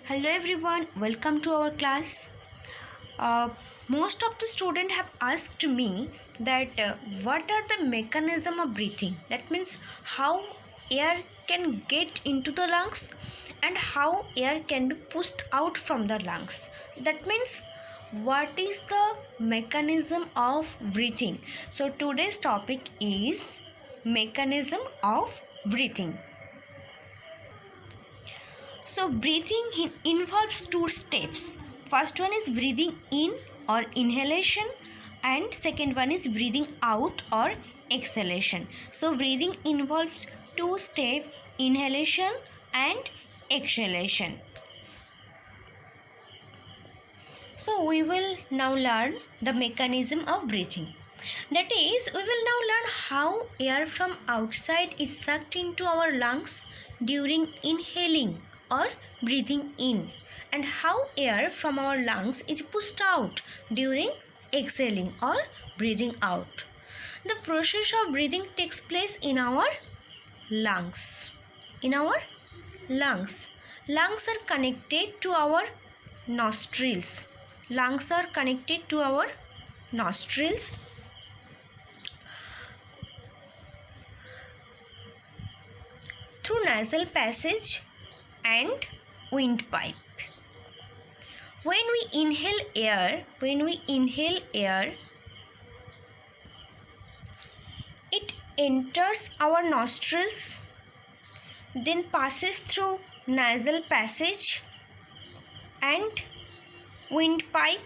Hello everyone, welcome to our class. Most of the students have asked me that what are the mechanism of breathing. That means how air can get into the lungs and how air can be pushed out from the lungs. That means what is the mechanism of breathing. So today's topic is mechanism of breathing. So breathing involves two steps. First one is breathing in or inhalation and second one is breathing out or exhalation. So breathing involves two steps, inhalation and exhalation. So we will now learn the mechanism of breathing. That is, we will now learn how air from outside is sucked into our lungs during inhaling or breathing in, and how air from our lungs is pushed out during exhaling or breathing out. The process of breathing takes place in our lungs. Lungs are connected to our nostrils. Lungs are connected to our nostrils. Through nasal passage and windpipe. When we inhale air, it enters our nostrils, then passes through nasal passage and windpipe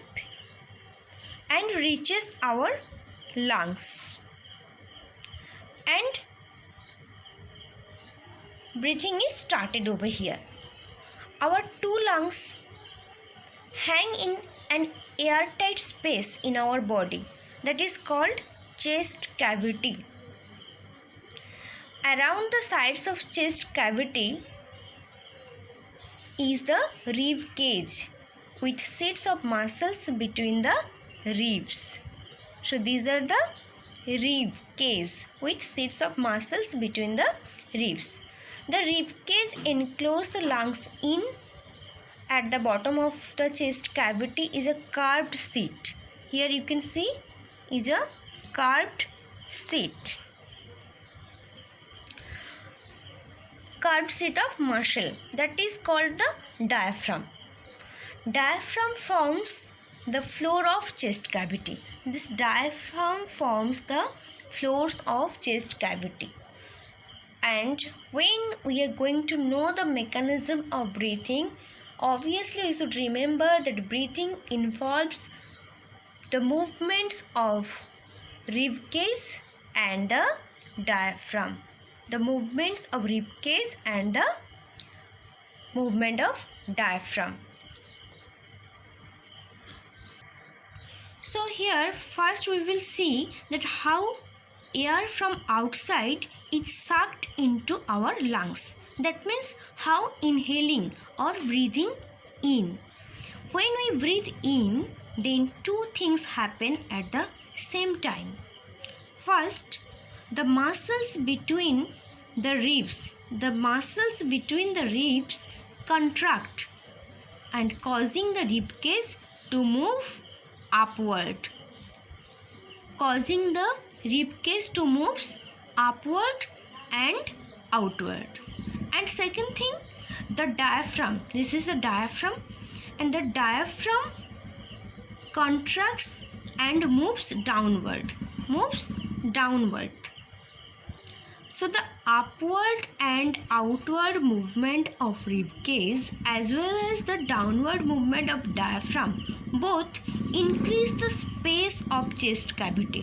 and reaches our lungs. And breathing is started over here. Our two lungs hang in an airtight space in our body that is called chest cavity. Around the sides of chest cavity is the rib cage with sets of muscles between the ribs. So these are the rib cage with sets of muscles between the ribs. The rib cage encloses the lungs in. At the bottom of the chest cavity is a curved seat. Here you can see is a curved seat. Curved seat of muscle that is called the diaphragm. Diaphragm forms the floor of chest cavity. This diaphragm forms the floors of chest cavity. And when we are going to know the mechanism of breathing, obviously we should remember that breathing involves the movements of rib cage and the diaphragm. The movements of rib cage and the movement of diaphragm. So here first we will see that how air from outside is sucked into our lungs. That means how inhaling or breathing in. When we breathe in, then two things happen at the same time. First, the muscles between the ribs contract and causing the rib cage to move upward. And outward. And second thing, the diaphragm. This is the diaphragm, and the diaphragm contracts and moves downward. So the upward and outward movement of rib cage as well as the downward movement of diaphragm both increase the space of chest cavity.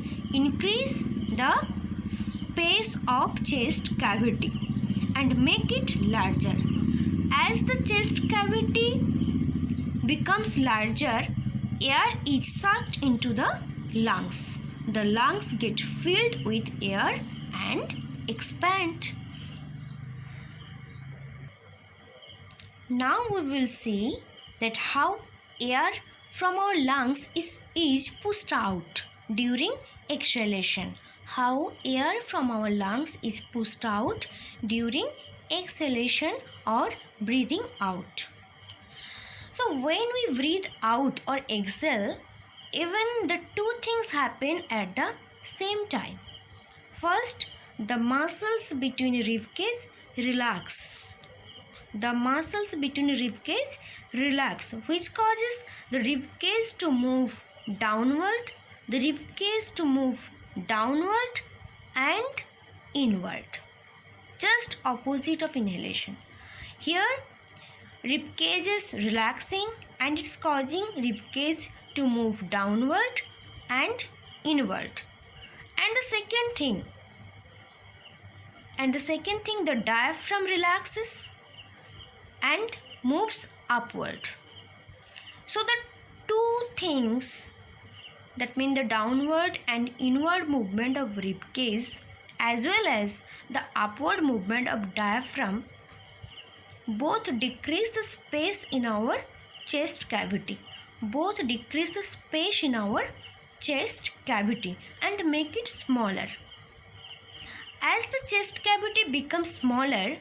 And make it larger. As the chest cavity becomes larger, air is sucked into the lungs. The lungs get filled with air and expand. Now we will see that how air from our lungs is pushed out during exhalation. How air from our lungs is pushed out during exhalation or breathing out. So when we breathe out or exhale, even the two things happen at the same time. First, the muscles between ribcage relax. The muscles between ribcage relax, which causes the ribcage to move downward, and inward. Just opposite of inhalation. Here, ribcage is relaxing and it's causing ribcage to move downward and inward. And the second thing, the diaphragm relaxes and moves upward. So the two things, that mean the downward and inward movement of ribcage as well as the upward movement of diaphragm, both decrease the space in our chest cavity. And make it smaller. As the chest cavity becomes smaller,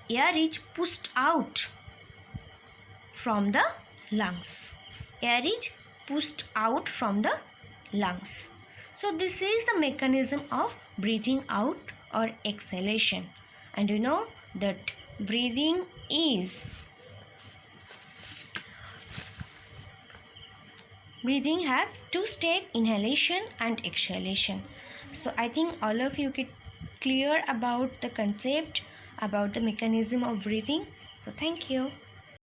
air is pushed out from the lungs. So this is the mechanism of breathing out or exhalation. And you know that breathing have two-step inhalation and exhalation. So I think all of you get clear about the concept, about the mechanism of breathing. So thank you.